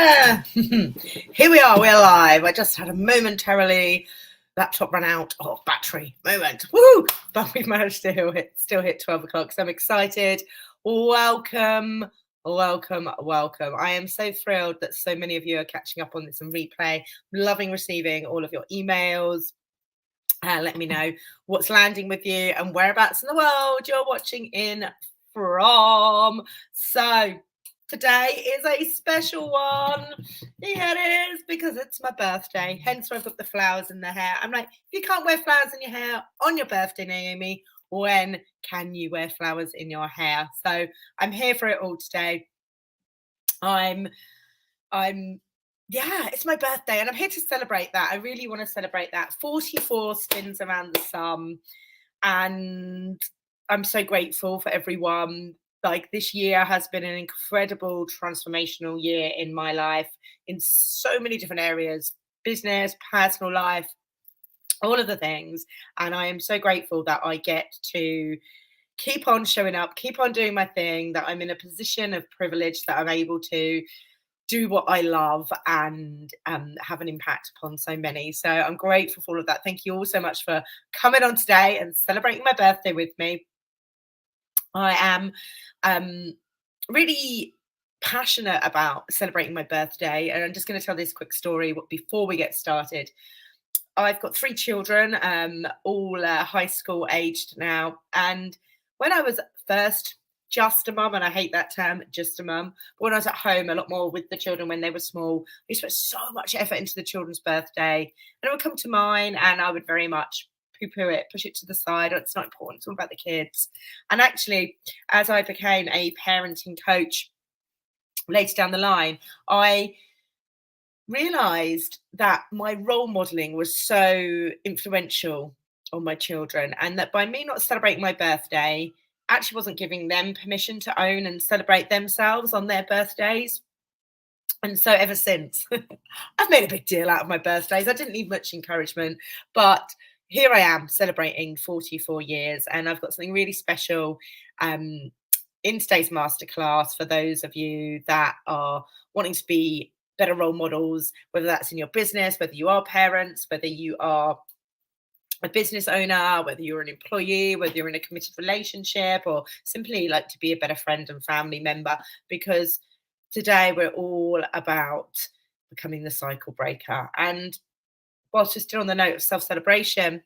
Here we are, we're live. I just had a momentarily laptop run out of battery moment. Woo! But we've managed to still hit 12 o'clock, so I'm excited. Welcome. I am so thrilled that so many of you are catching up on this and replay. I'm loving receiving all of your emails. Let me know what's landing with you and whereabouts in the world you're watching in from. So today is a special one. Yeah, it is, because it's my birthday. Hence why I've got the flowers in the hair. I'm like, you can't wear flowers in your hair on your birthday, Naomi. When can you wear flowers in your hair? So I'm here for it all today. Yeah, it's my birthday and I'm here to celebrate that. I really want to celebrate that. 44 spins around the sun. And I'm so grateful for everyone. Like, this year has been an incredible transformational year in my life in so many different areas, business, personal life, all of the things. And I am so grateful that I get to keep on showing up, keep on doing my thing, that I'm in a position of privilege, that I'm able to do what I love and have an impact upon so many. So I'm grateful for all of that. Thank you all so much for coming on today and celebrating my birthday with me. I am really passionate about celebrating my birthday, and I'm just going to tell this quick story before we get started. I've got 3 children, all high school aged now, and when I was first just a mum, and I hate that term, just a mum, but when I was at home a lot more with the children when they were small, I used to put so much effort into the children's birthday, and it would come to mine and I would very much poo-poo it, push it to the side. Oh, it's not important, it's all about the kids. And actually, as I became a parenting coach later down the line, I realized that my role modeling was so influential on my children, and that by me not celebrating my birthday actually wasn't giving them permission to own and celebrate themselves on their birthdays. And so ever since, I've made a big deal out of my birthdays. I didn't need much encouragement, but here I am celebrating 44 years, and I've got something really special in today's masterclass for those of you that are wanting to be better role models, whether that's in your business, whether you are parents, whether you are a business owner, whether you're an employee, whether you're in a committed relationship, or simply like to be a better friend and family member, because today we're all about becoming the cycle breaker. And whilst we're still on the note of self-celebration,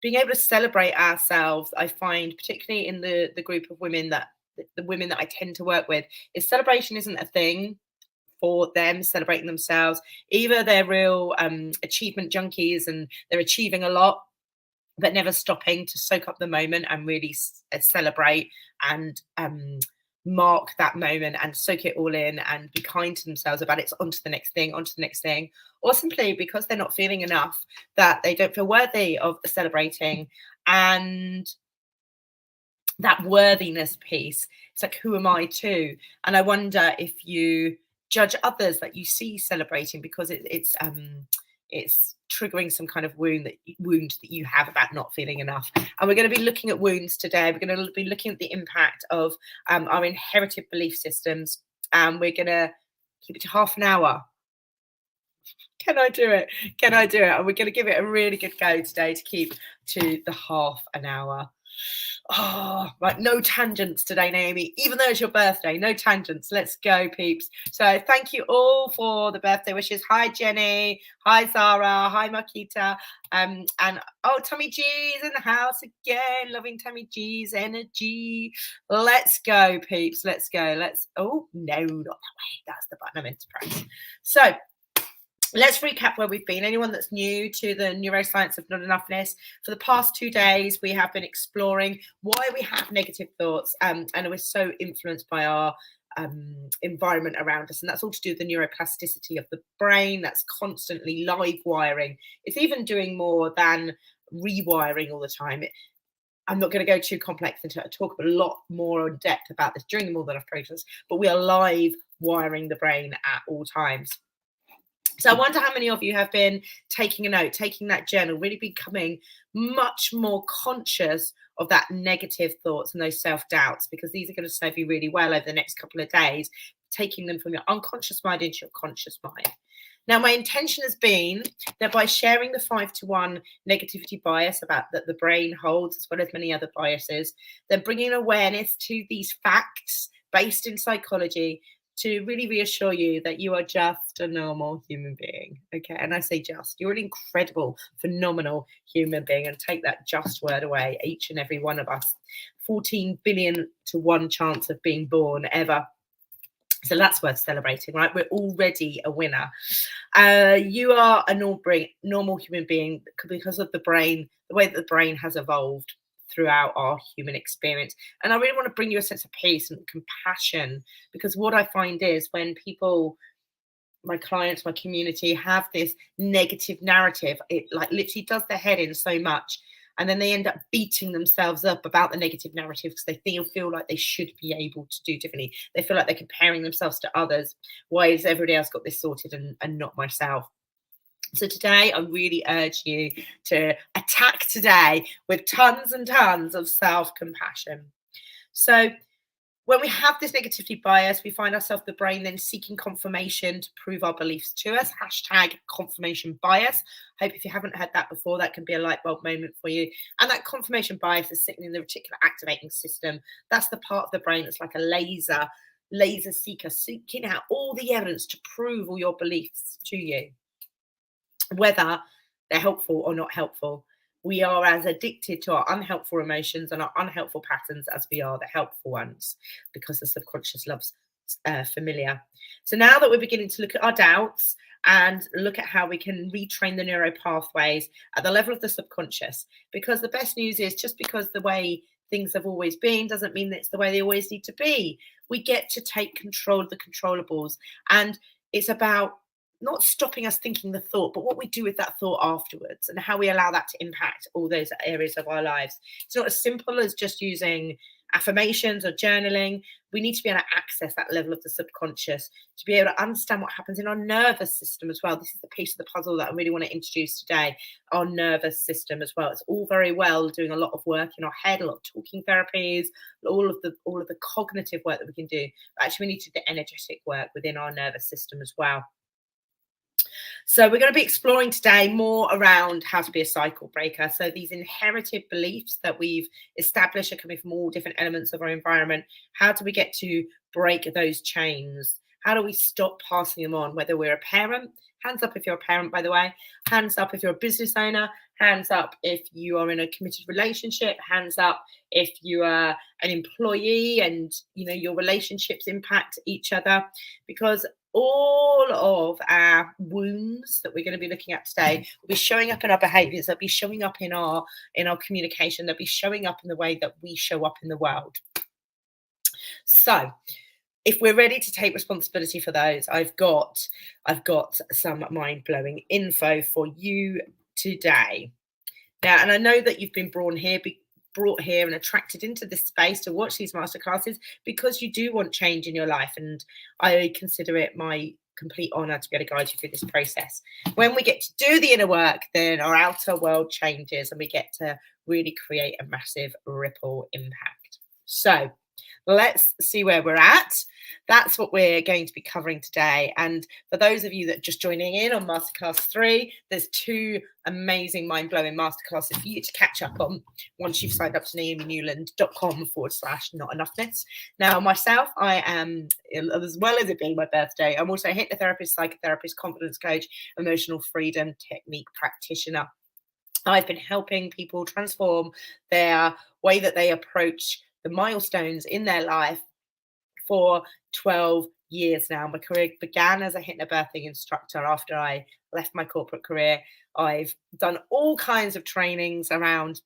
being able to celebrate ourselves, I find, particularly in the group of women that the women that I tend to work with, is celebration isn't a thing for them, celebrating themselves. Either they're real achievement junkies and they're achieving a lot, but never stopping to soak up the moment and really celebrate and mark that moment and soak it all in and be kind to themselves about it. On to the next thing, or simply because they're not feeling enough, that they don't feel worthy of celebrating. And that worthiness piece, it's like, who am I too? And I wonder if you judge others that you see celebrating because it's triggering some kind of wound that you have about not feeling enough. And we're going to be looking at wounds today. We're going to be looking at the impact of our inherited belief systems, and we're going to keep it to half an hour. Can I do it? And we're going to give it a really good go today to keep to the half an hour. Oh, right, no tangents today, Naomi, even though it's your birthday. No tangents. Let's go, peeps. So thank you all for the birthday wishes. Hi, Jenny. Hi, Zara. Hi, Marquita. And oh, Tommy G's in the house again. Loving Tommy G's energy. Let's go, peeps. Let's go. Oh, no, not that way. That's the button I meant to press. So let's recap where we've been. Anyone that's new to the NeuroScience of Not-Enough-Ness, for the past 2 days, we have been exploring why we have negative thoughts, and we're so influenced by our environment around us. And that's all to do with the neuroplasticity of the brain that's constantly live wiring. It's even doing more than rewiring all the time. I'm not going to go too complex into it. I talk a lot more in depth about this during the More Than Enough process, but we are live wiring the brain at all times. So I wonder how many of you have been taking a note, taking that journal, really becoming much more conscious of that negative thoughts and those self-doubts, because these are going to serve you really well over the next couple of days taking them from your unconscious mind into your conscious mind. Now, my intention has been that by sharing the 5-to-1 negativity bias about that the brain holds, as well as many other biases, then bringing awareness to these facts based in psychology to really reassure you that you are just a normal human being. Okay. And I say just, you're an incredible, phenomenal human being. And take that just word away, each and every one of us. 14 billion to 1 chance of being born ever. So that's worth celebrating, right? We're already a winner. You are a normal human being because of the brain, the way that the brain has evolved throughout our human experience. And I really want to bring you a sense of peace and compassion, because what I find is when people, my clients, my community, have this negative narrative, it like literally does their head in so much. And then they end up beating themselves up about the negative narrative because they feel like they should be able to do differently. They feel like they're comparing themselves to others. Why has everybody else got this sorted and not myself? So today, I really urge you to attack today with tons and tons of self-compassion. So when we have this negativity bias, we find ourselves, the brain, then seeking confirmation to prove our beliefs to us. Hashtag confirmation bias. Hope if you haven't heard that before, that can be a light bulb moment for you. And that confirmation bias is sitting in the reticular activating system. That's the part of the brain that's like a laser seeker, seeking out all the evidence to prove all your beliefs to you, whether they're helpful or not helpful. We are as addicted to our unhelpful emotions and our unhelpful patterns as we are the helpful ones, because the subconscious loves familiar. So now that we're beginning to look at our doubts and look at how we can retrain the neuro pathways at the level of the subconscious, because the best news is, just because the way things have always been doesn't mean that it's the way they always need to be. We get to take control of the controllables, and it's about not stopping us thinking the thought, but what we do with that thought afterwards and how we allow that to impact all those areas of our lives. It's not as simple as just using affirmations or journaling. We need to be able to access that level of the subconscious to be able to understand what happens in our nervous system as well. This is the piece of the puzzle that I really want to introduce today, our nervous system as well. It's all very well doing a lot of work in our head, a lot of talking therapies, all of the cognitive work that we can do. But actually, we need to do the energetic work within our nervous system as well. So we're going to be exploring today more around how to be a cycle breaker. So these inherited beliefs that we've established are coming from all different elements of our environment. How do we get to break those chains? How do we stop passing them on, whether we're a parent? Hands up if you're a parent, by the way. Hands up if you're a business owner. Hands up if you are in a committed relationship. Hands up if you are an employee and your relationships impact each other, because all of our wounds that we're going to be looking at today will be showing up in our behaviors. They'll be showing up in our communication. They'll be showing up in the way that we show up in the world. So if we're ready to take responsibility for those, I've got some mind-blowing info for you today. Now, and I know that you've been brought here and attracted into this space to watch these masterclasses because you do want change in your life, and I consider it my complete honor to be able to guide you through this process. When we get to do the inner work, then our outer world changes and we get to really create a massive ripple impact. So let's see where we're at. That's what we're going to be covering today. And for those of you that are just joining in on Masterclass 3, there's 2 amazing, mind-blowing masterclasses for you to catch up on once you've signed up to naominewland.com/not-enough-ness. Now, myself, I am, as well as it being my birthday, I'm also a hypnotherapist, psychotherapist, confidence coach, emotional freedom technique practitioner. I've been helping people transform their way that they approach the milestones in their life for 12 years now. My career began as a hypnobirthing instructor after I left my corporate career. I've done all kinds of trainings around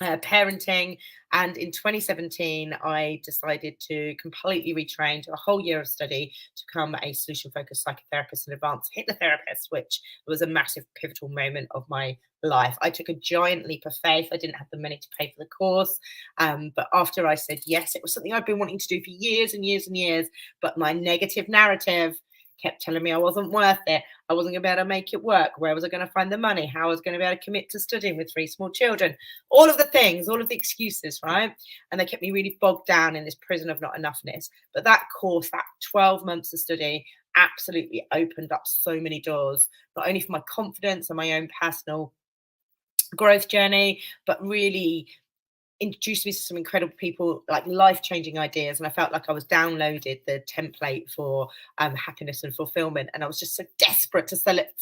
parenting, and in 2017 I decided to completely retrain to a whole year of study to become a solution-focused psychotherapist and advanced hypnotherapist, which was a massive pivotal moment of my life. I took a giant leap of faith. I didn't have the money to pay for the course, but after I said yes, it was something I've been wanting to do for years and years and years, but my negative narrative kept telling me I wasn't worth it. I wasn't going to be able to make it work. Where was I going to find the money? How I was going to be able to commit to studying with 3 small children? All of the things, all of the excuses, right? And they kept me really bogged down in this prison of not enoughness. But that course, that 12 months of study, absolutely opened up so many doors, not only for my confidence and my own personal growth journey, but really introduced me to some incredible people, like life-changing ideas. And I felt like I was downloaded the template for happiness and fulfillment, and I was just so desperate to sell it,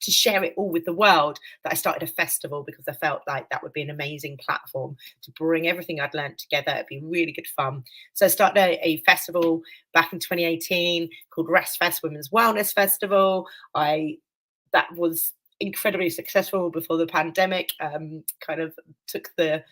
to share it all with the world, that I started a festival, because I felt like that would be an amazing platform to bring everything I'd learned together. It'd be really good fun. So I started a festival back in 2018 called Rest Fest Women's Wellness Festival. That was incredibly successful before the pandemic. Kind of took the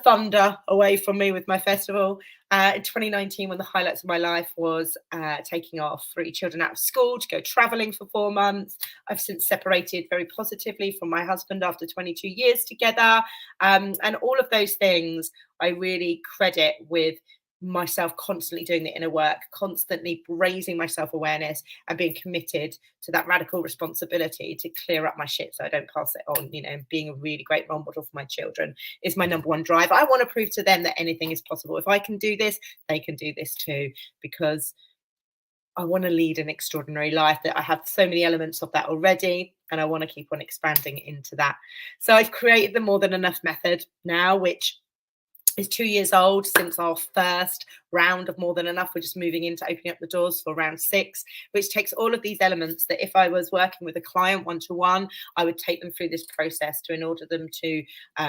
thunder away from me with my festival. In 2019, when the highlights of my life was taking our 3 children out of school to go traveling for 4 months. I've since separated very positively from my husband after 22 years together. And all of those things I really credit with myself constantly doing the inner work, constantly raising my self-awareness, and being committed to that radical responsibility to clear up my shit so I don't pass it on. Being a really great role model for my children is my number one drive. I want to prove to them that anything is possible. If I can do this, they can do this too, because I want to lead an extraordinary life. That I have so many elements of that already, and I want to keep on expanding into that. So I've created the More Than Enough method now, which is 2 years old since our first round of More Than Enough. We're just moving into opening up the doors for round 6, which takes all of these elements that if I was working with a client one-to-one, I would take them through this process in order them to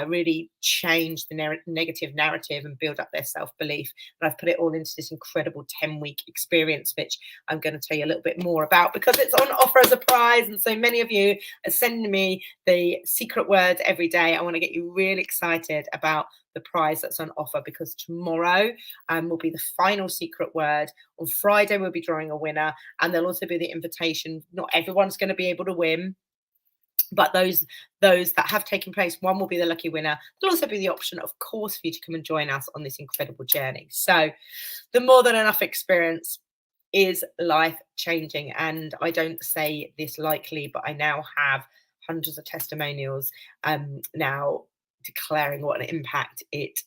really change the negative narrative and build up their self-belief. And I've put it all into this incredible 10-week experience, which I'm going to tell you a little bit more about, because it's on offer as a prize. And so many of you are sending me the secret words every day. I want to get you really excited about the prize that's on offer, because tomorrow will be the final secret word. On Friday we'll be drawing a winner, and there'll also be the invitation. Not everyone's going to be able to win, but those that have taken place, one will be the lucky winner. There'll also be the option, of course, for you to come and join us on this incredible journey. So the More Than Enough experience is life changing, and I don't say this lightly, but I now have hundreds of testimonials now declaring what an impact it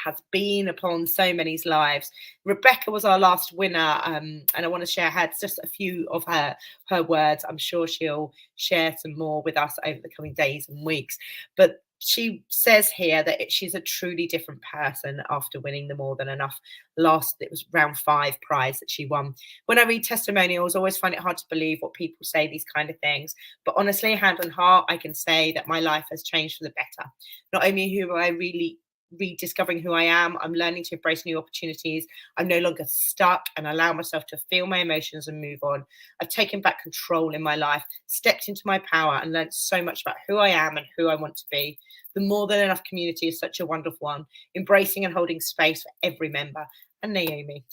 has been upon so many's lives. Rebecca was our last winner, and I want to share just a few of her words. I'm sure she'll share some more with us over the coming days and weeks, but she says here that she's a truly different person after winning the More Than Enough it was round 5 prize that she won. When I read testimonials, I always find it hard to believe what people say, these kind of things. But honestly, hand on heart, I can say that my life has changed for the better. Not only who I really rediscovering who I am, I'm learning to embrace new opportunities. I'm no longer stuck and allow myself to feel my emotions and move on. I've taken back control in my life, stepped into my power, and learned so much about who I am and who I want to be. The More Than Enough community is such a wonderful one, embracing and holding space for every member. And Naomi,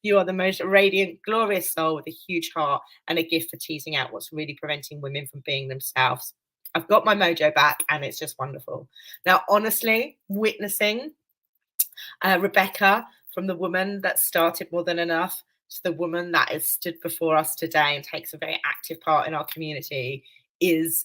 you are the most radiant, glorious soul with a huge heart and a gift for teasing out what's really preventing women from being themselves. I've got my mojo back, and it's just wonderful. Now, honestly, witnessing Rebecca, from the woman that started More Than Enough to the woman that has stood before us today and takes a very active part in our community, it's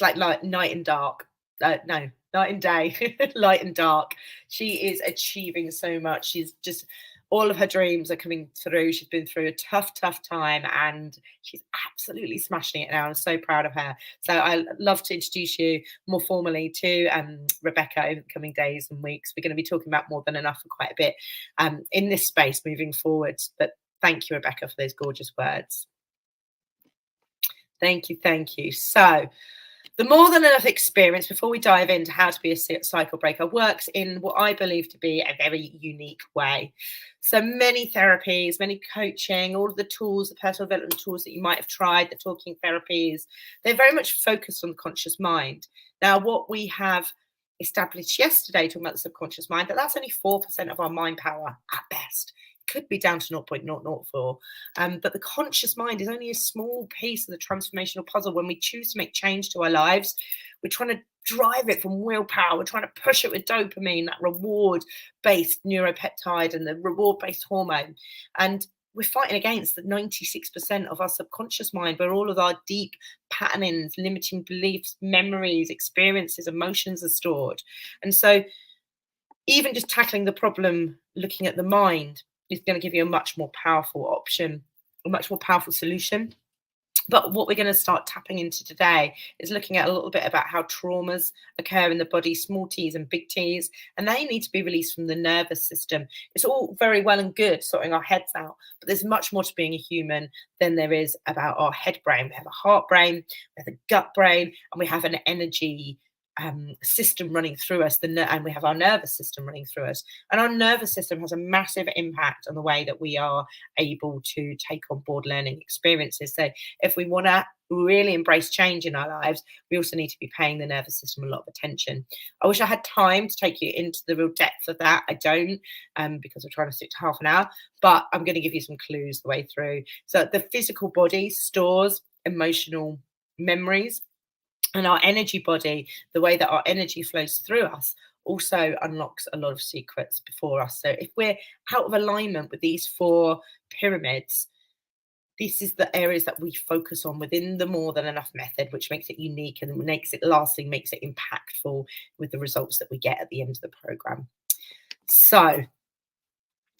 like night and dark. No, night and day, light and dark. She is achieving so much. She's just, all of her dreams are coming through. She's been through a tough time, and she's absolutely smashing it now. I'm so proud of her. So I'd love to introduce you more formally to Rebecca over the coming days and weeks. We're going to be talking about More Than Enough for quite a bit in this space moving forward. But thank you, Rebecca, for those gorgeous words. Thank you. So the More Than Enough experience, before we dive into how to be a cycle breaker, works in what I believe to be a very unique way. So many therapies, many coaching, all of the tools, the personal development tools that you might have tried, the talking therapies, they're very much focused on the conscious mind. Now, what we have established yesterday, talking about the subconscious mind, that's only 4% of our mind power at best. Could be down to 0.004. But the conscious mind is only a small piece of the transformational puzzle. When we choose to make change to our lives, we're trying to drive it from willpower. We're trying to push it with dopamine, that reward-based neuropeptide and the reward-based hormone. And we're fighting against the 96% of our subconscious mind, where all of our deep patternings, limiting beliefs, memories, experiences, emotions are stored. And so even just tackling the problem, looking at the mind, is going to give you a much more powerful option, a much more powerful solution. But what we're going to start tapping into today is looking at a little bit about how traumas occur in the body, small t's and big t's, and they need to be released from the nervous system. It's all very well and good sorting our heads out, but there's much more to being a human than there is about our head brain. We have a heart brain, we have a gut brain, and we have an energy system running through us, and we have our nervous system running through us. And our nervous system has a massive impact on the way that we are able to take on board learning experiences. So if we want to really embrace change in our lives, we also need to be paying the nervous system a lot of attention. I wish I had time to take you into the real depth of that. I don't, because we're trying to stick to half an hour, but I'm going to give you some clues the way through. So the physical body stores emotional memories, and our energy body, the way that our energy flows through us, also unlocks a lot of secrets before us. So if we're out of alignment with these 4 pyramids, this is the areas that we focus on within the More Than Enough method, which makes it unique and makes it lasting, makes it impactful with the results that we get at the end of the program. So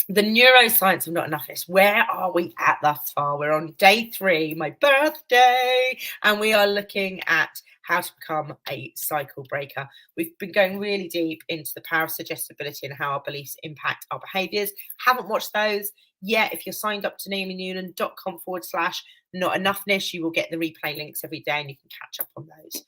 the neuroscience of not-enough-ness. Where are we at thus far? We're on day 3, my birthday, and we are looking at how to become a cycle breaker. We've been going really deep into the power of suggestibility and how our beliefs impact our behaviors. Haven't watched those yet? If you're signed up to naomiNewland.com/not-enough-ness, you will get the replay links every day and you can catch up on those.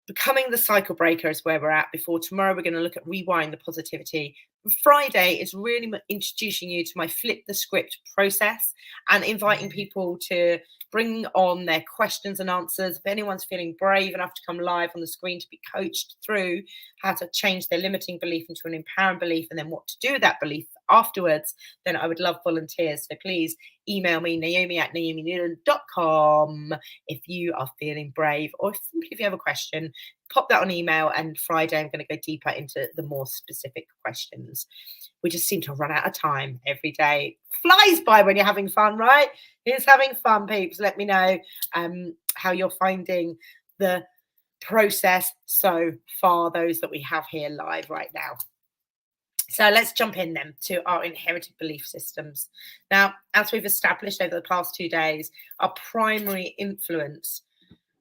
Becoming the cycle breaker is where we're at. Before tomorrow, we're going to look at rewiring the positivity. Friday is really introducing you to my flip the script process and inviting people to bring on their questions and answers. If anyone's feeling brave enough to come live on the screen to be coached through how to change their limiting belief into an empowering belief and then what to do with that belief afterwards, then I would love volunteers. So please email me, naomi@naominewland.com, if you are feeling brave, or simply if you have a question, pop that on email, and Friday I'm going to go deeper into the more specific questions. We just seem to run out of time every day. Flies by when you're having fun, right? Who's having fun, peeps? Let me know how you're finding the process so far, those that we have here live right now. So let's jump in then to our inherited belief systems. Now, as we've established over the past 2 days, our primary influence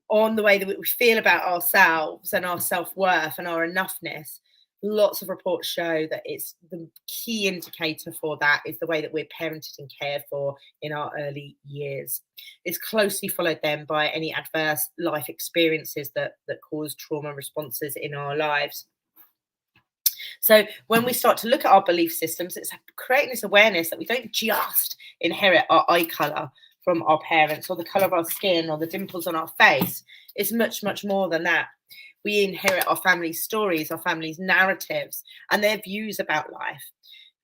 on the way that we feel about ourselves and our self-worth and our enoughness, lots of reports show that it's the key indicator for that is the way that we're parented and cared for in our early years. It's closely followed then by any adverse life experiences that cause trauma responses in our lives. So when we start to look at our belief systems, it's creating this awareness that we don't just inherit our eye color from our parents or the color of our skin or the dimples on our face. It's much, much more than that. We inherit our family's stories, our family's narratives, and their views about life.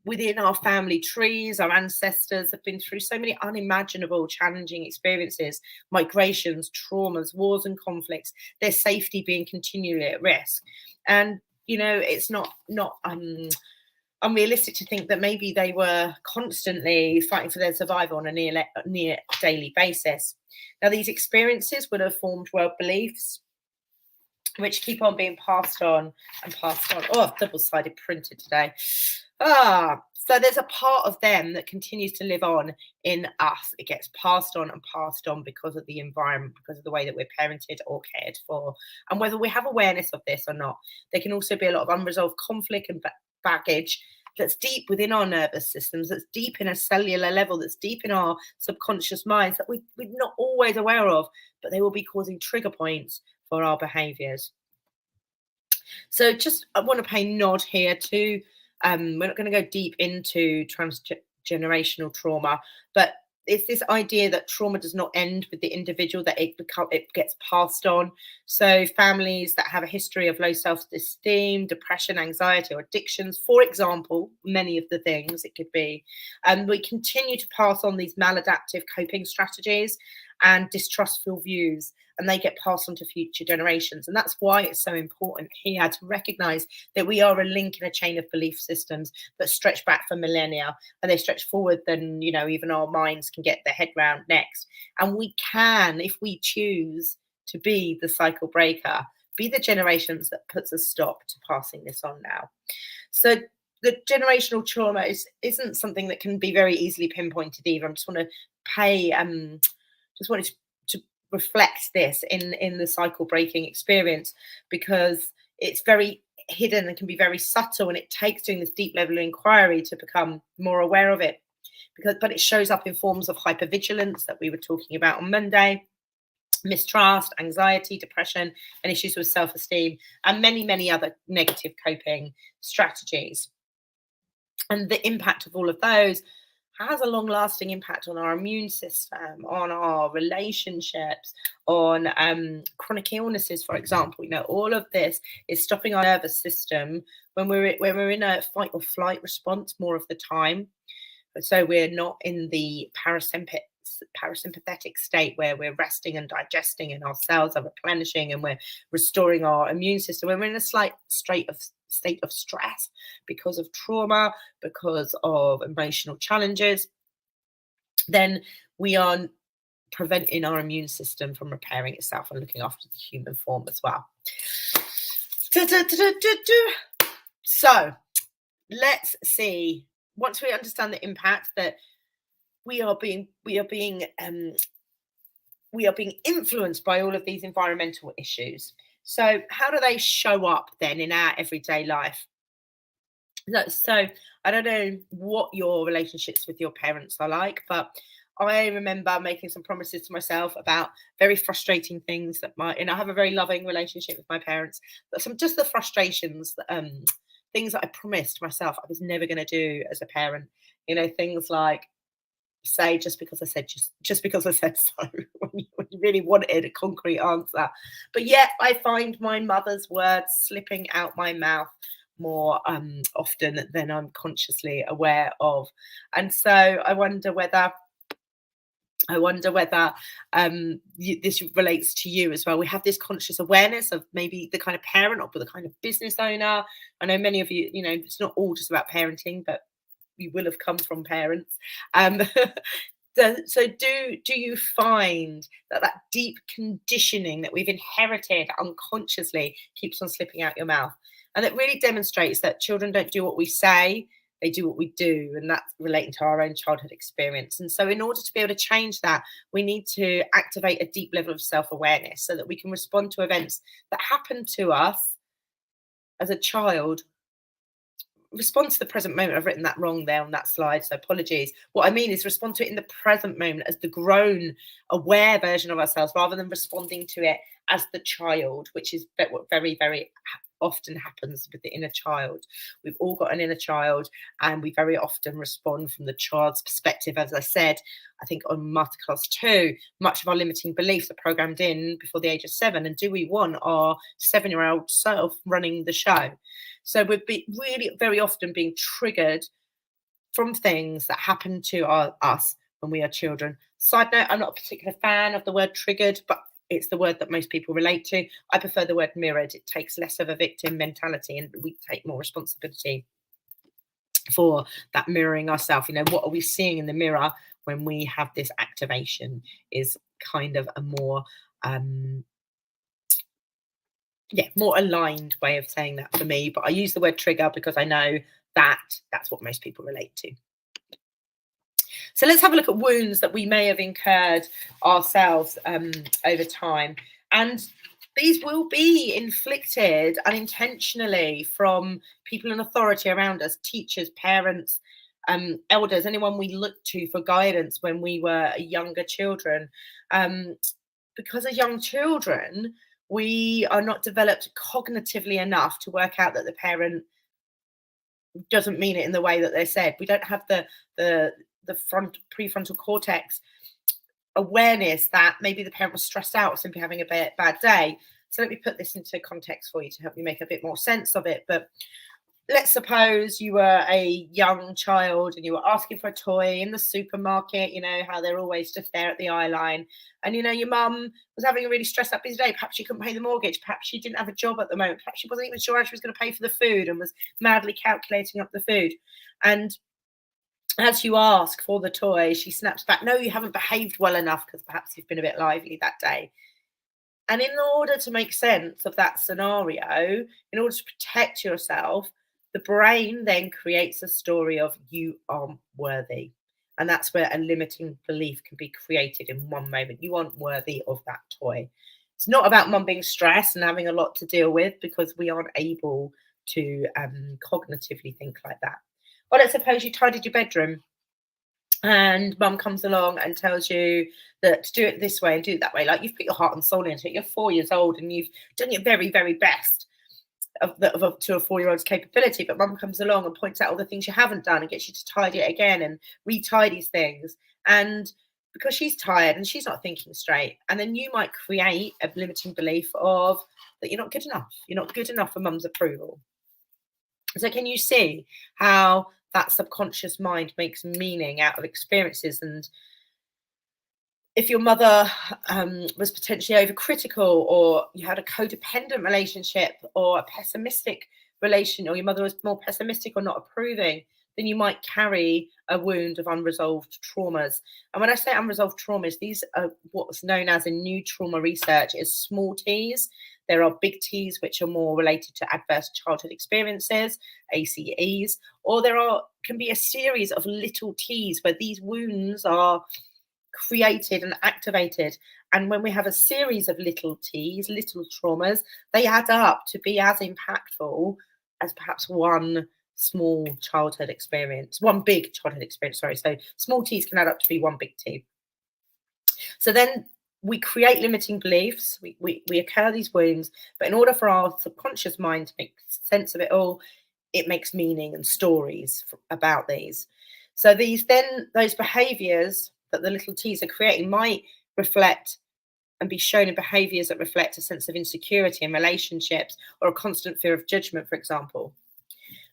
Within our family trees, our ancestors have been through so many unimaginable, challenging experiences, migrations, traumas, wars and conflicts, their safety being continually at risk. And you know, it's not unrealistic to think that maybe they were constantly fighting for their survival on a near daily basis. Now, these experiences would have formed world beliefs, which keep on being passed on and passed on. Oh, double-sided printed today. So there's a part of them that continues to live on in us. It gets passed on and passed on because of the environment, because of the way that we're parented or cared for. And whether we have awareness of this or not, there can also be a lot of unresolved conflict and baggage that's deep within our nervous systems, that's deep in a cellular level, that's deep in our subconscious minds that we're not always aware of, but they will be causing trigger points for our behaviors. So just I want to pay nod here to we're not going to go deep into transgenerational trauma, but it's this idea that trauma does not end with the individual, that it gets passed on. So families that have a history of low self-esteem, depression, anxiety, or addictions, for example, many of the things it could be, we continue to pass on these maladaptive coping strategies and distrustful views and they get passed on to future generations. And that's why it's so important here to recognize that we are a link in a chain of belief systems that stretch back for millennia, and they stretch forward than, you know, even our minds can get their head round next. And we can, if we choose to be the cycle breaker, be the generations that puts a stop to passing this on now. So the generational trauma isn't something that can be very easily pinpointed either. I just want to just wanted to reflect this in the cycle breaking experience, because it's very hidden and can be very subtle, and it takes doing this deep level of inquiry to become more aware of it. But it shows up in forms of hypervigilance that we were talking about on Monday, mistrust, anxiety, depression, and issues with self-esteem, and many other negative coping strategies. And the impact of all of those has a long-lasting impact on our immune system, on our relationships, on chronic illnesses, for example. You know, all of this is stopping our nervous system when we're in a fight or flight response more of the time. So we're not in the parasympathetic state where we're resting and digesting and our cells are replenishing and we're restoring our immune system. When we're in a slight state of stress because of trauma, because of emotional challenges, then we are preventing our immune system from repairing itself and looking after the human form as well. So let's see, once we understand the impact that we are being influenced by all of these environmental issues. So how do they show up then in our everyday life? So I don't know what your relationships with your parents are like, but I remember making some promises to myself about very frustrating things that and I have a very loving relationship with my parents, but just the frustrations, things that I promised myself I was never going to do as a parent. You know, things like, say, just because I said so, when you really wanted a concrete answer. But yet I find my mother's words slipping out my mouth more often than I'm consciously aware of. And so I wonder whether this relates to you as well. We have this conscious awareness of maybe the kind of parent or the kind of business owner. I know many of you, you know, it's not all just about parenting, but you will have come from parents. So do you find that deep conditioning that we've inherited unconsciously keeps on slipping out your mouth? And it really demonstrates that children don't do what we say, they do what we do, and that's relating to our own childhood experience. And so in order to be able to change that, we need to activate a deep level of self-awareness so that we can respond to events that happen to us as a child. Respond to the present moment. I've written that wrong there on that slide, so apologies. What I mean is respond to it in the present moment as the grown, aware version of ourselves, rather than responding to it as the child, which is what very often happens with the inner child. We've all got an inner child, and we very often respond from the child's perspective. As I said, I think on Masterclass 2, much of our limiting beliefs are programmed in before the age of 7. And do we want our 7-year-old self running the show? So we're really very often being triggered from things that happen to us when we are children. Side note, I'm not a particular fan of the word triggered, but it's the word that most people relate to. I prefer the word mirrored. It takes less of a victim mentality, and we take more responsibility for that mirroring ourselves. You know, what are we seeing in the mirror when we have this activation is kind of a more more aligned way of saying that for me. But I use the word trigger because I know that that's what most people relate to. So let's have a look at wounds that we may have incurred ourselves over time. And these will be inflicted unintentionally from people in authority around us, teachers, parents, elders, anyone we looked to for guidance when we were younger children. Because as young children, we are not developed cognitively enough to work out that the parent doesn't mean it in the way that they said. We don't have the prefrontal cortex awareness that maybe the parent was stressed out or simply having a bad day. So let me put this into context for you to help you make a bit more sense of it. But let's suppose you were a young child and you were asking for a toy in the supermarket, you know, how they're always just there at the eye line. And, you know, your mum was having a really stressed out busy day. Perhaps she couldn't pay the mortgage. Perhaps she didn't have a job at the moment. Perhaps she wasn't even sure how she was going to pay for the food and was madly calculating up the food. And as you ask for the toy, she snaps back, no, you haven't behaved well enough because perhaps you've been a bit lively that day. And in order to make sense of that scenario, in order to protect yourself, the brain then creates a story of you aren't worthy. And that's where a limiting belief can be created in one moment. You aren't worthy of that toy. It's not about mum being stressed and having a lot to deal with because we aren't able to cognitively think like that. Well, let's suppose you tidied your bedroom and mum comes along and tells you that to do it this way and do it that way. Like, you've put your heart and soul into it. You're 4 years old and you've done your very, very best to a 4-year-old's capability. But mum comes along and points out all the things you haven't done and gets you to tidy it again and retidies things. And because she's tired and she's not thinking straight, and then you might create a limiting belief of that you're not good enough. You're not good enough for mum's approval. So can you see how that subconscious mind makes meaning out of experiences? And if your mother was potentially overcritical, or you had a codependent relationship, or a pessimistic relation, or your mother was more pessimistic or not approving, then you might carry a wound of unresolved traumas. And when I say unresolved traumas, these are what's known as in new trauma research is small T's. There are big T's, which are more related to adverse childhood experiences, ACEs, or can be a series of little T's where these wounds are created and activated. And when we have a series of little T's, little traumas, they add up to be as impactful as perhaps one small childhood experience, one big childhood experience, sorry. So small T's can add up to be one big T. So then we create limiting beliefs, we occur these wounds, but in order for our subconscious mind to make sense of it all, it makes meaning and stories about these. So those behaviors that the little T's are creating might reflect and be shown in behaviors that reflect a sense of insecurity in relationships, or a constant fear of judgment, for example.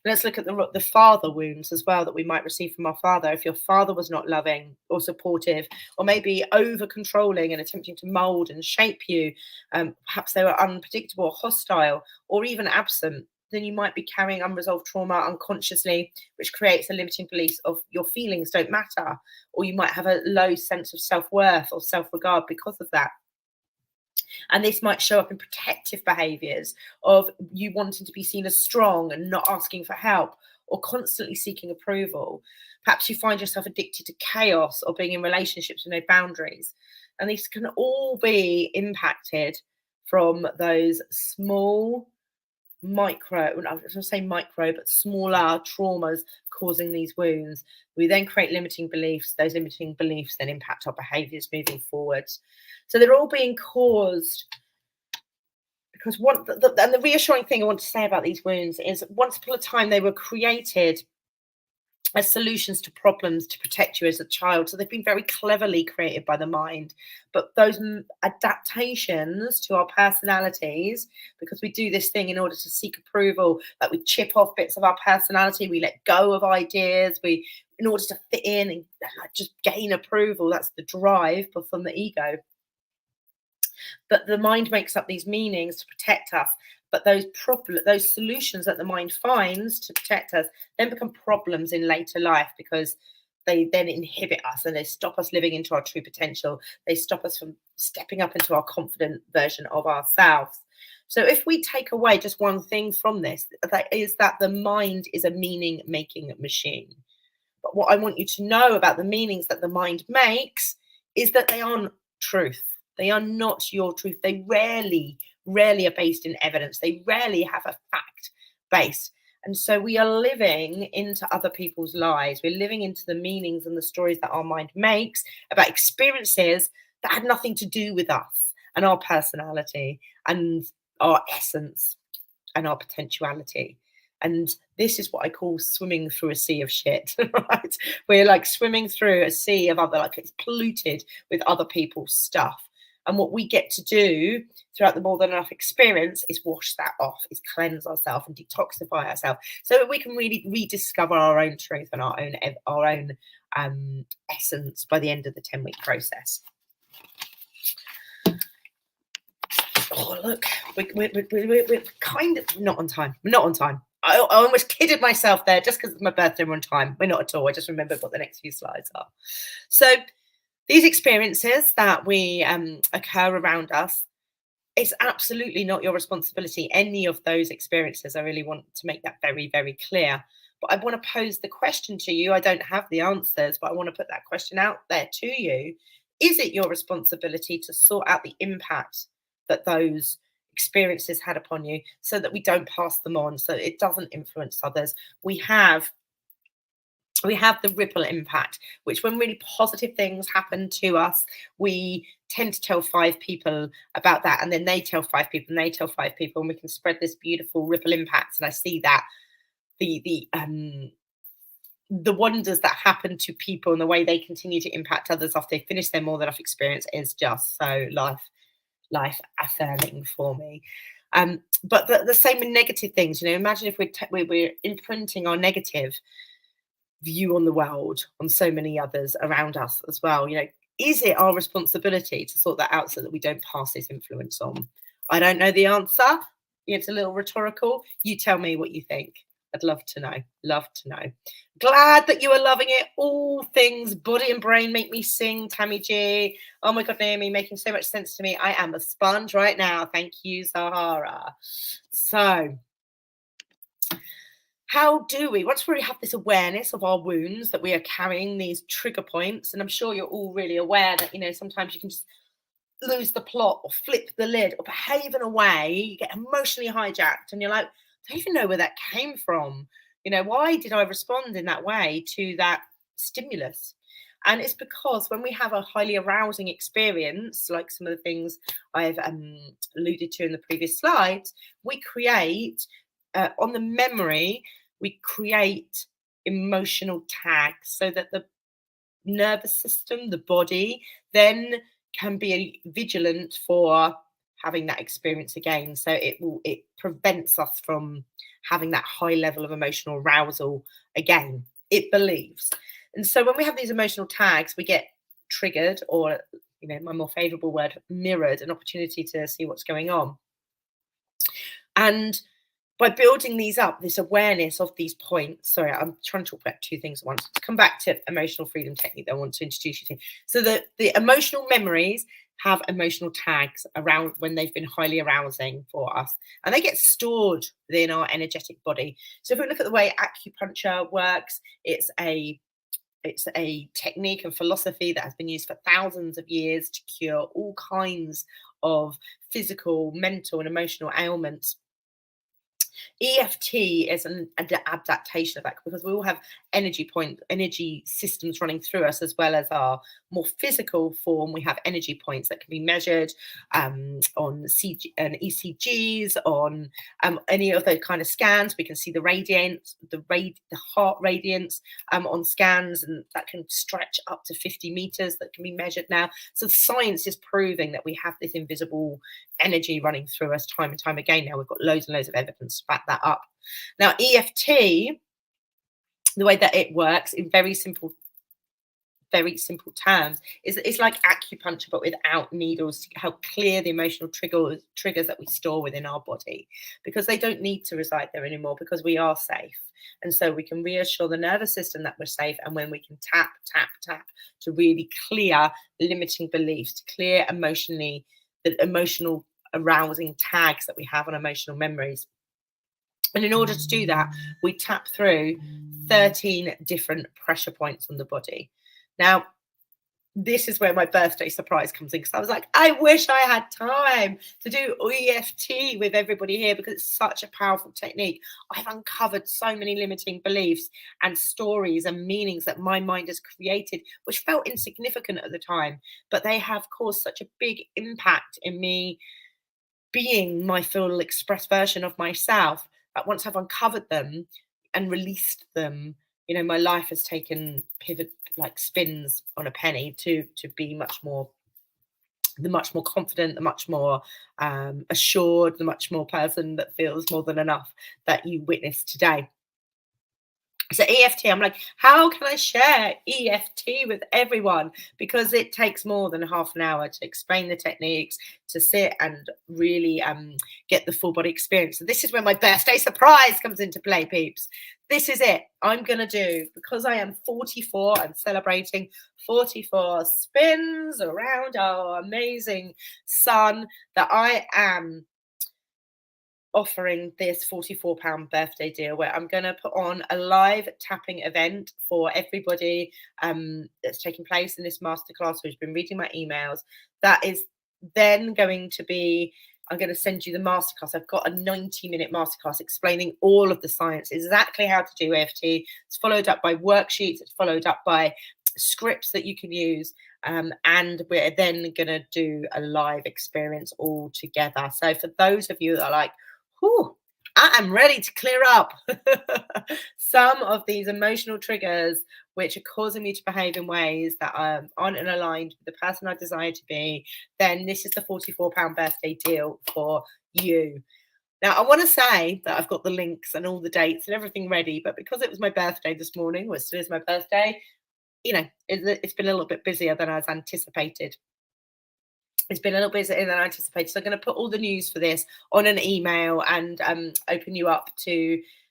Let's look at the father wounds as well that we might receive from our father. If your father was not loving or supportive, or maybe over controlling and attempting to mold and shape you, perhaps they were unpredictable, hostile, or even absent, then you might be carrying unresolved trauma unconsciously, which creates a limiting belief of your feelings don't matter, or you might have a low sense of self-worth or self-regard because of that. And this might show up in protective behaviors of you wanting to be seen as strong and not asking for help, or constantly seeking approval. Perhaps you find yourself addicted to chaos, or being in relationships with no boundaries. And these can all be impacted from those small micro, I was going to say micro, but smaller traumas causing these wounds. We then create limiting beliefs. Those limiting beliefs then impact our behaviors moving forward. So they're all being caused because and the reassuring thing I want to say about these wounds is, once upon a time they were created as solutions to problems to protect you as a child. So they've been very cleverly created by the mind. But those adaptations to our personalities, because we do this thing in order to seek approval, like we chip off bits of our personality, we let go of ideas, in order to fit in and just gain approval. That's the drive from the ego. But the mind makes up these meanings to protect us. But those solutions that the mind finds to protect us then become problems in later life, because they then inhibit us and they stop us living into our true potential. They stop us from stepping up into our confident version of ourselves. So if we take away just one thing from this, that is that the mind is a meaning-making machine. But what I want you to know about the meanings that the mind makes is that they aren't truth. They are not your truth. They rarely are based in evidence. They rarely have a fact base. And so we are living into other people's lives. We're living into the meanings and the stories that our mind makes about experiences that had nothing to do with us and our personality and our essence and our potentiality. And this is what I call swimming through a sea of shit, right? We're like swimming through a sea of other, like it's polluted with other people's stuff. And what we get to do throughout the More Than Enough experience is wash that off, is cleanse ourselves and detoxify ourselves, so that we can really rediscover our own truth and our own essence by the end of the 10-week process. Oh, look, we're kind of not on time. We're not on time. I almost kidded myself there just because it's my birthday. We're on time. We're not at all. I just remembered what the next few slides are. So these experiences that we occur around us, it's absolutely not your responsibility, any of those experiences. I really want to make that very, very clear. But I want to pose the question to you. I don't have the answers, but I want to put that question out there to you. Is it your responsibility to sort out the impact that those experiences had upon you, so that we don't pass them on, so it doesn't influence others? We have the ripple impact, which when really positive things happen to us, we tend to tell 5 people about that, and then they tell 5 people, and they tell 5 people, and we can spread this beautiful ripple impact. And I see that the wonders that happen to people and the way they continue to impact others after they finish their More Than Enough experience is just so life affirming for me. But the same with negative things. Imagine if we're imprinting our negative view on the world on so many others around us as well. Is it our responsibility to sort that out so that we don't pass this influence on? I don't know the answer. It's a little rhetorical. You tell me what you think. I'd love to know. Glad that you are loving it. All things body and brain make me sing, Tammy G. Oh my God, Naomi, making so much sense to me. I am a sponge right now. Thank you, Sahara. So how do we, once we have this awareness of our wounds, that we are carrying these trigger points, and I'm sure you're all really aware that, sometimes you can just lose the plot or flip the lid or behave in a way, you get emotionally hijacked, and you're like, I don't even know where that came from. Why did I respond in that way to that stimulus? And it's because when we have a highly arousing experience, like some of the things I've alluded to in the previous slides, we create, on the memory, we create emotional tags so that the nervous system, the body, then can be vigilant for having that experience again. So it prevents us from having that high level of emotional arousal again, it believes. And so when we have these emotional tags, we get triggered, or my more favorable word, mirrored, an opportunity to see what's going on. And by building these up, this awareness of these points, sorry, I'm trying to talk about 2 things at once. To come back to emotional freedom technique that I want to introduce you to. So the emotional memories have emotional tags around when they've been highly arousing for us, and they get stored within our energetic body. So if we look at the way acupuncture works, it's a technique and philosophy that has been used for thousands of years to cure all kinds of physical, mental, and emotional ailments. EFT is an adaptation of that, because we all have energy systems running through us, as well as our more physical form. We have energy points that can be measured on ECGs, on any of those kind of scans. We can see the radiance, the heart radiance on scans, and that can stretch up to 50 meters that can be measured now. So science is proving that we have this invisible energy running through us time and time again. Now we've got loads and loads of evidence to back that up. Now EFT, the way that it works in very simple terms, is it's like acupuncture but without needles, to help clear the emotional triggers that we store within our body, because they don't need to reside there anymore, because we are safe. And so we can reassure the nervous system that we're safe, and when we can tap to really clear limiting beliefs, to clear the emotional arousing tags that we have on emotional memories. And in order to do that, we tap through 13 different pressure points on the body. Now, this is where my birthday surprise comes in, because I was like, I wish I had time to do EFT with everybody here, because it's such a powerful technique. I've uncovered so many limiting beliefs and stories and meanings that my mind has created, which felt insignificant at the time, but they have caused such a big impact in me being my full express version of myself, that once I've uncovered them and released them, my life has taken pivot like spins on a penny to be much more the much more confident, the much more assured, the much more person that feels more than enough that you witnessed today. So EFT, I'm like, how can I share EFT with everyone? Because it takes more than half an hour to explain the techniques, to sit and really get the full body experience. So this is where my birthday surprise comes into play, peeps. This is it. I'm going to do, because I am 44, I'm celebrating 44 spins around our amazing sun, that I am offering this £44 birthday deal where I'm going to put on a live tapping event for everybody that's taking place in this masterclass who's been reading my emails. That is then going to be, I'm going to send you the masterclass. I've got a 90-minute masterclass explaining all of the science, exactly how to do EFT. It's followed up by worksheets. It's followed up by scripts that you can use. And we're then going to do a live experience all together. So for those of you that are like, I am ready to clear up some of these emotional triggers which are causing me to behave in ways that aren't aligned with the person I desire to be, then this is the £44 birthday deal for you. Now, I want to say that I've got the links and all the dates and everything ready, but because it was my birthday this morning, which is my birthday, it's been a little bit busier than I was anticipated. It's been a little bit busier than I anticipated. So I'm going to put all the news for this on an email and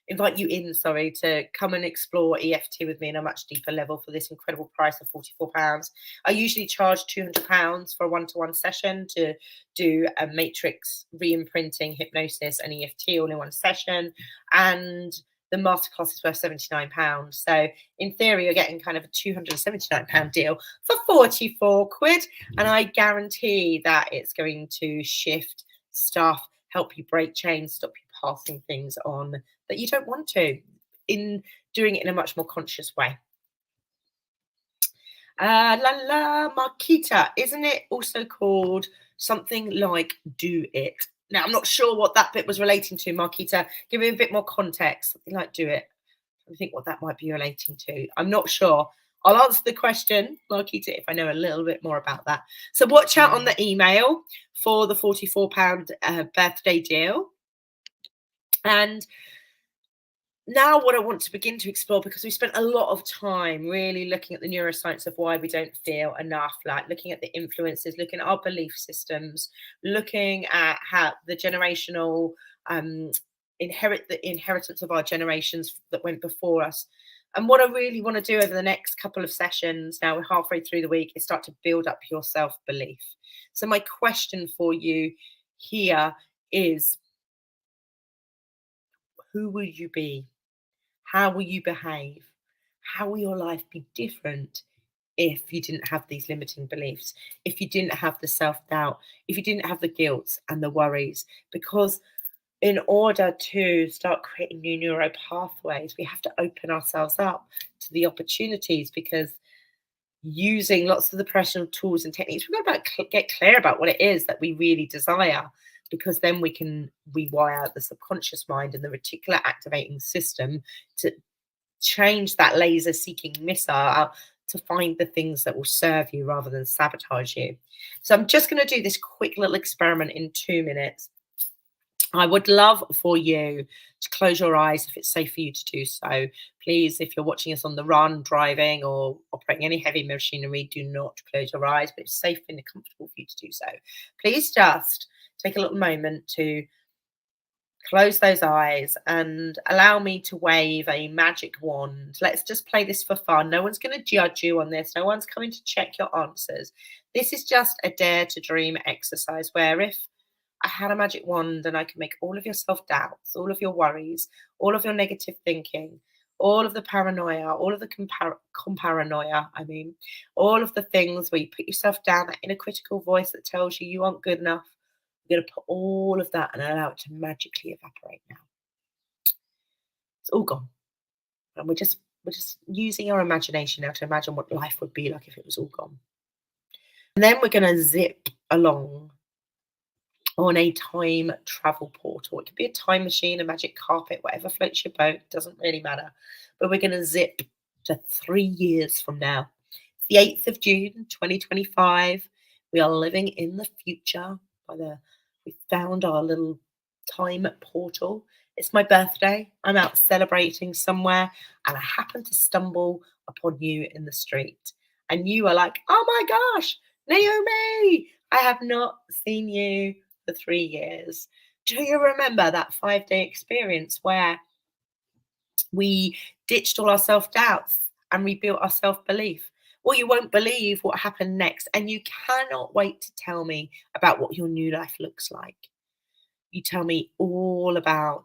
invite you in, to come and explore EFT with me in a much deeper level for this incredible price of £44. I usually charge £200 for a one-to-one session to do a matrix re-imprinting, hypnosis and EFT all in one session. And the masterclass is worth £79. So in theory, you're getting kind of a £279 deal for 44 quid. And I guarantee that it's going to shift stuff, help you break chains, stop you passing things on that you don't want to, in doing it in a much more conscious way. Marquita, isn't it also called something like do it? Now, I'm not sure what that bit was relating to, Marquita. Give me a bit more context. Something like do it. I think what that might be relating to. I'm not sure. I'll answer the question, Marquita, if I know a little bit more about that. So watch out on the email for the £44 birthday deal. And now what I want to begin to explore, because we spent a lot of time really looking at the neuroscience of why we don't feel enough, like looking at the influences, looking at our belief systems, looking at how the generational inheritance of our generations that went before us. And what I really want to do over the next couple of sessions, now we're halfway through the week, is start to build up your self-belief. So my question for you here is, who will you be? How will you behave? How will your life be different if you didn't have these limiting beliefs, if you didn't have the self-doubt, if you didn't have the guilt and the worries? Because in order to start creating new neuro pathways, we have to open ourselves up to the opportunities, because using lots of the professional tools and techniques, we've got to get clear about what it is that we really desire, because then we can rewire the subconscious mind and the reticular activating system to change that laser seeking missile to find the things that will serve you rather than sabotage you. So I'm just going to do this quick little experiment in 2 minutes. I would love for you to close your eyes if it's safe for you to do so. Please, if you're watching us on the run, driving or operating any heavy machinery, do not close your eyes, but it's safe and comfortable for you to do so. Please just take a little moment to close those eyes and allow me to wave a magic wand. Let's just play this for fun. No one's going to judge you on this. No one's coming to check your answers. This is just a dare to dream exercise where if I had a magic wand and I could make all of your self-doubts, all of your worries, all of your negative thinking, all of the paranoia, all of the comparanoia, all of the things where you put yourself down, that inner critical voice that tells you you aren't good enough. We're going to put all of that and allow it to magically evaporate now. It's all gone. And we're just using our imagination now to imagine what life would be like if it was all gone. And then we're going to zip along on a time travel portal. It could be a time machine, a magic carpet, whatever floats your boat, doesn't really matter. But we're going to zip to 3 years from now. It's the 8th of June, 2025. We are living in the future. We found our little time portal. It's my birthday. I'm out celebrating somewhere, and I happen to stumble upon you in the street. And you are like, oh my gosh, Naomi, I have not seen you for 3 years. Do you remember that 5-day experience where we ditched all our self doubts and rebuilt our self belief? Well, you won't believe what happened next, and you cannot wait to tell me about what your new life looks like. You tell me all about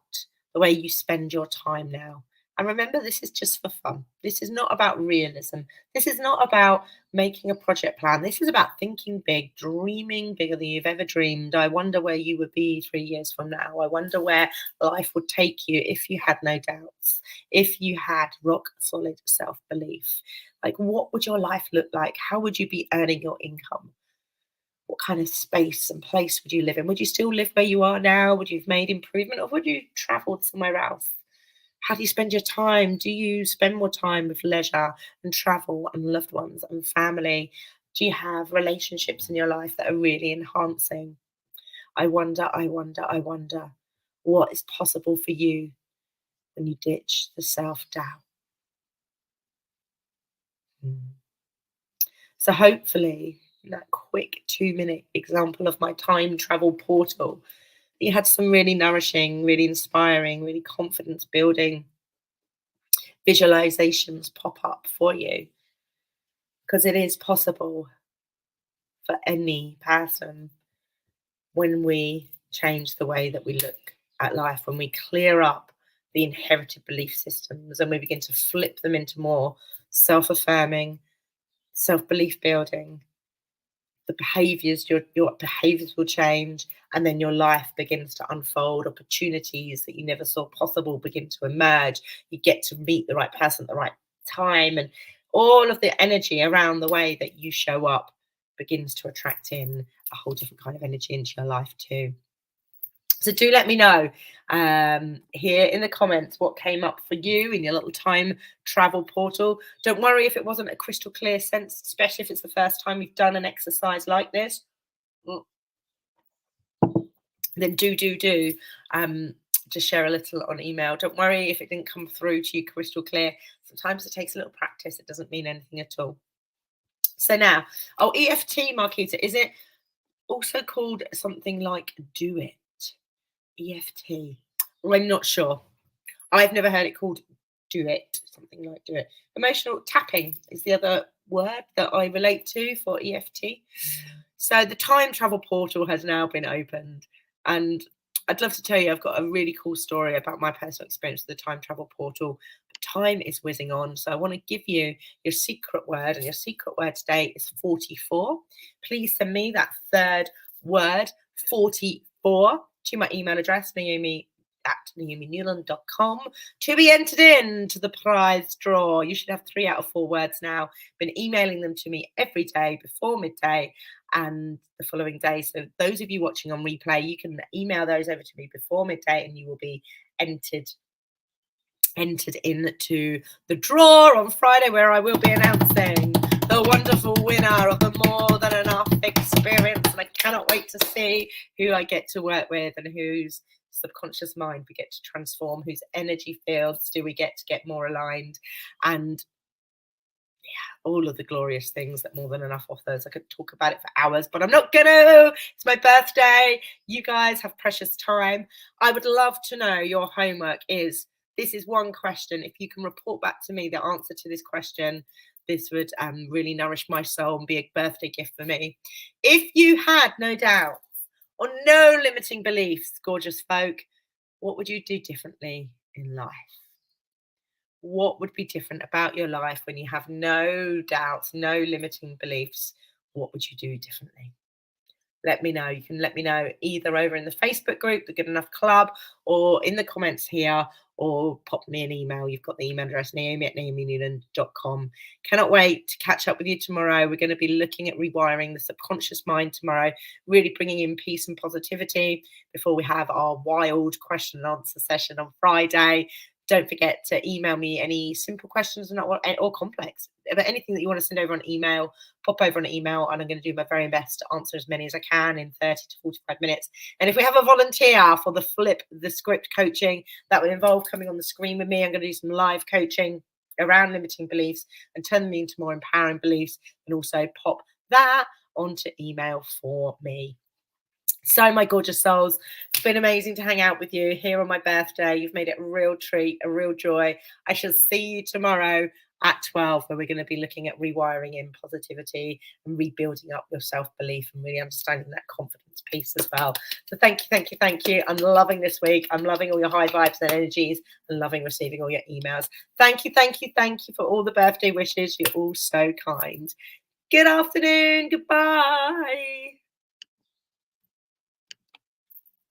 the way you spend your time now. And remember, this is just for fun. This is not about realism. This is not about making a project plan. This is about thinking big, dreaming bigger than you've ever dreamed. I wonder where you would be 3 years from now. I wonder where life would take you if you had no doubts, if you had rock solid self belief. Like, what would your life look like? How would you be earning your income? What kind of space and place would you live in? Would you still live where you are now? Would you have made improvement, or would you travel somewhere else? How do you spend your time? Do you spend more time with leisure and travel and loved ones and family? Do you have relationships in your life that are really enhancing? I wonder what is possible for you when you ditch the self-doubt. So hopefully that quick 2-minute example of my time travel portal, you had some really nourishing, really inspiring, really confidence building visualizations pop up for you. Because it is possible for any person when we change the way that we look at life, when we clear up the inherited belief systems and we begin to flip them into more self-affirming, self-belief building. The behaviors, your behaviors will change, and then your life begins to unfold. Opportunities that you never saw possible begin to emerge. You get to meet the right person at the right time, and all of the energy around the way that you show up begins to attract in a whole different kind of energy into your life too. So do let me know here in the comments what came up for you in your little time travel portal. Don't worry if it wasn't a crystal clear sense, especially if it's the first time you've done an exercise like this. Then do just share a little on email. Don't worry if it didn't come through to you crystal clear. Sometimes it takes a little practice. It doesn't mean anything at all. So now, EFT, Marquita, is it also called something like do it? EFT. Well, I'm not sure. I've never heard it called do it, something like do it. Emotional tapping is the other word that I relate to for EFT. So the time travel portal has now been opened, and I'd love to tell you I've got a really cool story about my personal experience with the time travel portal. But time is whizzing on, so I want to give you your secret word, and your secret word today is 44. Please send me that third word, 44, to my email address, naomi@naominewland.com, to be entered into the prize draw. You should have 3 out of 4 words now. Been emailing them to me every day before midday and the following day. So those of you watching on replay, you can email those over to me before midday and you will be entered into the draw on Friday, where I will be announcing the wonderful winner of the More Than Enough experience. And I cannot wait to see who I get to work with and whose subconscious mind we get to transform, whose energy fields do we get to get more aligned, and all of the glorious things that More Than Enough offers. I could talk about it for hours, but I'm not gonna. It's my birthday. You guys have precious time. I would love to know your homework is. This is one question. If you can report back to me the answer to this question, this would really nourish my soul and be a birthday gift for me. If you had no doubts or no limiting beliefs, gorgeous folk, what would you do differently in life? What would be different about your life when you have no doubts, no limiting beliefs? What would you do differently? Let me know. You can let me know either over in the Facebook group, the Good Enough Club, or in the comments here, or pop me an email. You've got the email address, naomi@naominewland.com. Cannot wait to catch up with you tomorrow. We're going to be looking at rewiring the subconscious mind tomorrow, really bringing in peace and positivity before we have our wild question and answer session on Friday. Don't forget to email me any simple questions or complex, but anything that you want to send over on email, pop over on email, and I'm going to do my very best to answer as many as I can in 30 to 45 minutes. And if we have a volunteer for the flip the script coaching, that would involve coming on the screen with me. I'm going to do some live coaching around limiting beliefs and turn them into more empowering beliefs, and also pop that onto email for me. So, my gorgeous souls, it's been amazing to hang out with you here on my birthday. You've made it a real treat, a real joy. I shall see you tomorrow at 12, where we're going to be looking at rewiring in positivity and rebuilding up your self-belief and really understanding that confidence piece as well. So thank you, thank you, thank you. I'm loving this week. I'm loving all your high vibes and energies, and loving receiving all your emails. Thank you, thank you, thank you for all the birthday wishes. You're all so kind. Good afternoon. Goodbye.